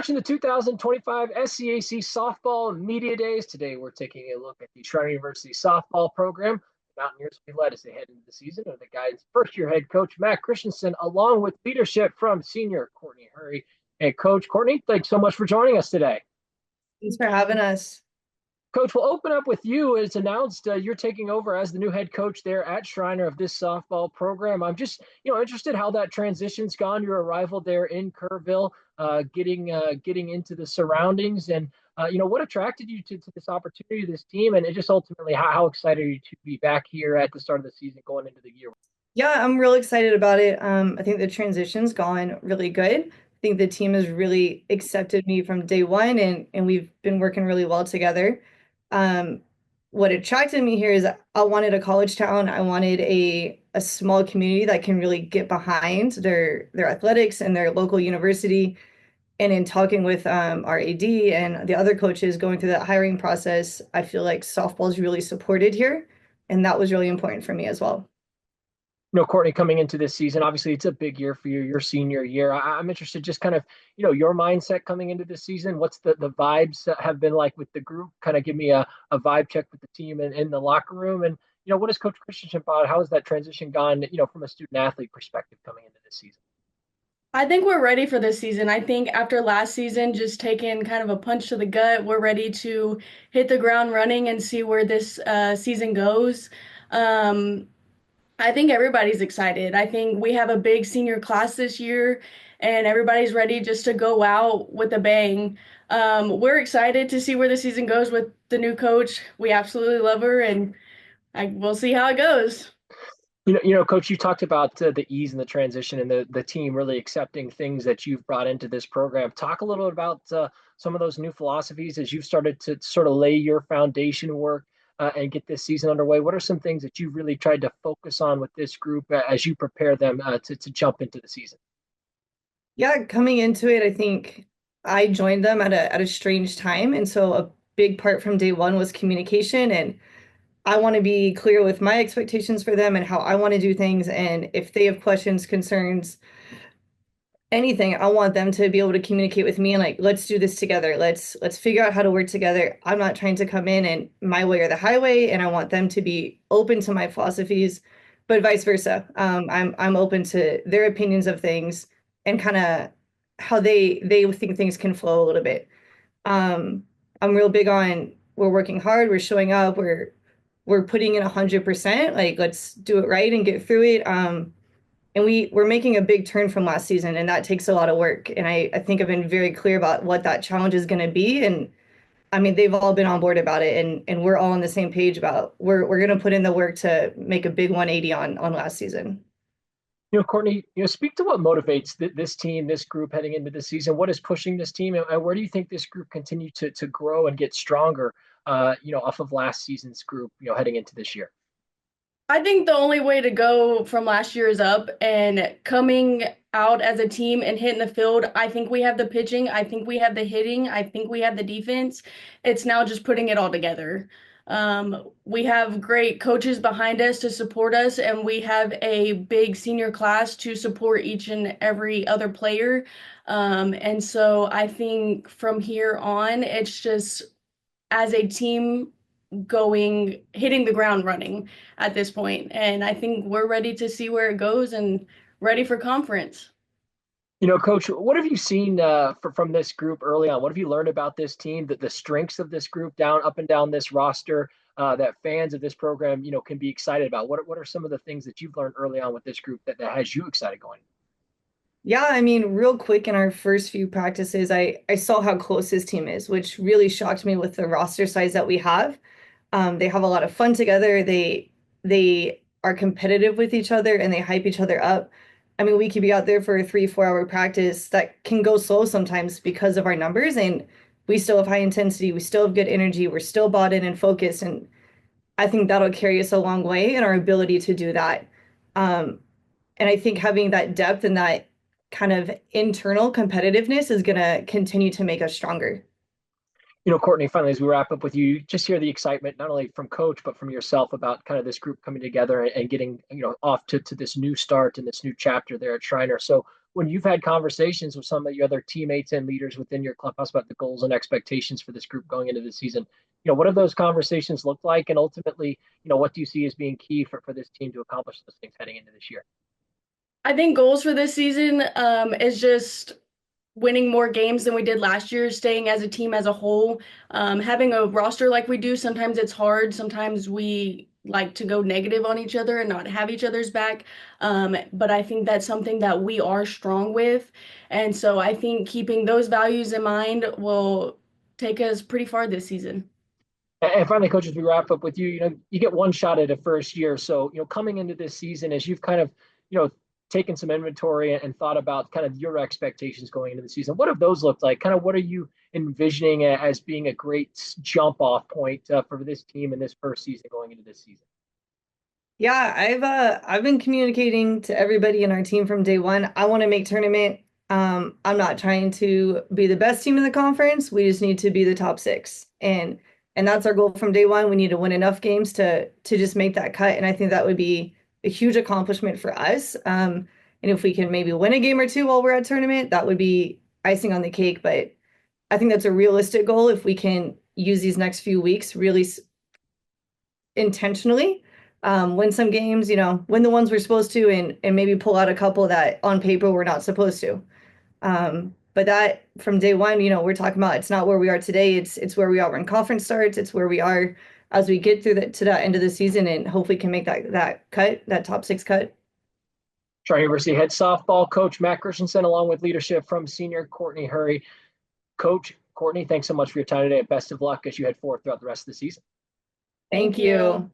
watching the 2025 SCAC Softball Media Days. Today, we're taking a look at the Schreiner University softball program. The Mountaineers will be led as they head into the season under the guidance first-year head coach Matt Christensen, along with leadership from senior Kourtney Hurry. And Coach Kourtney, thanks so much for joining us today. Thanks for having us. Coach, we'll open up with you. It's announced you're taking over as the new head coach there at Schreiner of this softball program. I'm just, interested how that transition's gone. Your arrival there in Kerrville, getting into the surroundings, and what attracted you to this opportunity, this team, and just ultimately how excited are you to be back here at the start of the season, going into the year? Yeah, I'm real excited about it. I think the transition's gone really good. I think the team has really accepted me from day one, and we've been working really well together. Um, what attracted me here is I wanted a college town. I wanted a small community that can really get behind their athletics and their local university. And in talking with our AD and the other coaches going through that hiring process, I feel like softball is really supported here, and that was really important for me as well. Kourtney, coming into this season, obviously it's a big year for you, your senior year. I'm interested just kind of, your mindset coming into this season. What's the vibes have been like with the group? Kind of give me a vibe check with the team and in the locker room. And, what has Coach Christensen about? How has that transition gone, from a student athlete perspective coming into this season? I think we're ready for this season. I think after last season, just taking kind of a punch to the gut, we're ready to hit the ground running and see where this season goes. Um, I think everybody's excited. I think we have a big senior class this year, and everybody's ready just to go out with a bang. We're excited to see where the season goes with the new coach. We absolutely love her, and we'll see how it goes. Coach, you talked about the ease and the transition and the team really accepting things that you've brought into this program. Talk a little bit about some of those new philosophies as you've started to sort of lay your foundation work and get this season underway. What are some things that you've really tried to focus on with this group as you prepare them to jump into the season? Yeah, coming into it, I think I joined them at a strange time. And so a big part from day one was communication. And I want to be clear with my expectations for them and how I want to do things. And if they have questions, concerns, anything, I want them to be able to communicate with me and like, let's do this together. Let's figure out how to work together. I'm not trying to come in and my way or the highway, and I want them to be open to my philosophies, but vice versa. I'm open to their opinions of things and kind of how they think things can flow a little bit. I'm real big on we're working hard, we're showing up, we're putting in 100%. Like let's do it right and get through it. And we're making a big turn from last season, and that takes a lot of work. And I think I've been very clear about what that challenge is going to be. And I mean, they've all been on board about it, and we're all on the same page about we're going to put in the work to make a big 180 on last season. Kourtney, speak to what motivates this team, this group heading into the season. What is pushing this team, and where do you think this group continue to grow and get stronger, off of last season's group, heading into this year? I think the only way to go from last year is up, and coming out as a team and hitting the field. I think we have the pitching. I think we have the hitting. I think we have the defense. It's now just putting it all together. We have great coaches behind us to support us, and we have a big senior class to support each and every other player. And so I think from here on, it's just as a team hitting the ground running at this point. And I think we're ready to see where it goes and ready for conference. Coach, what have you seen from this group early on? What have you learned about this team, the strengths of this group up and down this roster, that fans of this program, can be excited about? What are some of the things that you've learned early on with this group that has you excited going? Yeah, I mean, real quick in our first few practices, I saw how close this team is, which really shocked me with the roster size that we have. They have a lot of fun together. They are competitive with each other and they hype each other up. I mean, we could be out there for a 3, 4 hour practice that can go slow sometimes because of our numbers, and we still have high intensity. We still have good energy. We're still bought in and focused, and I think that'll carry us a long way in our ability to do that. Um, and I think having that depth and that kind of internal competitiveness is going to continue to make us stronger. Kourtney, finally, as we wrap up with you, just hear the excitement, not only from coach, but from yourself about kind of this group coming together and getting, off to this new start and this new chapter there at Schreiner. So when you've had conversations with some of your other teammates and leaders within your clubhouse about the goals and expectations for this group going into the season, what have those conversations looked like? And ultimately, what do you see as being key for this team to accomplish those things heading into this year? I think goals for this season is just winning more games than we did last year, staying as a team as a whole. Having a roster like we do, sometimes it's hard. Sometimes we like to go negative on each other and not have each other's back. But I think that's something that we are strong with. And so I think keeping those values in mind will take us pretty far this season. And finally, coach, as we wrap up with you, you get one shot at a first year. So, coming into this season, as you've kind of, taken some inventory and thought about kind of your expectations going into the season, what have those looked like? Kind of what are you envisioning as being a great jump off point for this team in this first season going into this season? Yeah, I've been communicating to everybody in our team from day one. I want to make tournament. I'm not trying to be the best team in the conference. We just need to be the top 6. And that's our goal from day one. We need to win enough games to just make that cut. And I think that would be a huge accomplishment for us. And if we can maybe win a game or two while we're at tournament, that would be icing on the cake. But I think that's a realistic goal if we can use these next few weeks really intentionally, win some games, win the ones we're supposed to, and maybe pull out a couple that on paper we're not supposed to. But that from day one, we're talking about it's not where we are today. It's where we are when conference starts. It's where we are as we get through to that end of the season, and hopefully can make that top 6 cut. Schreiner University head softball coach Matt Christensen, along with leadership from senior Kourtney Hurry. Coach Kourtney, thanks so much for your time today, and best of luck as you head forward throughout the rest of the season. Thank you.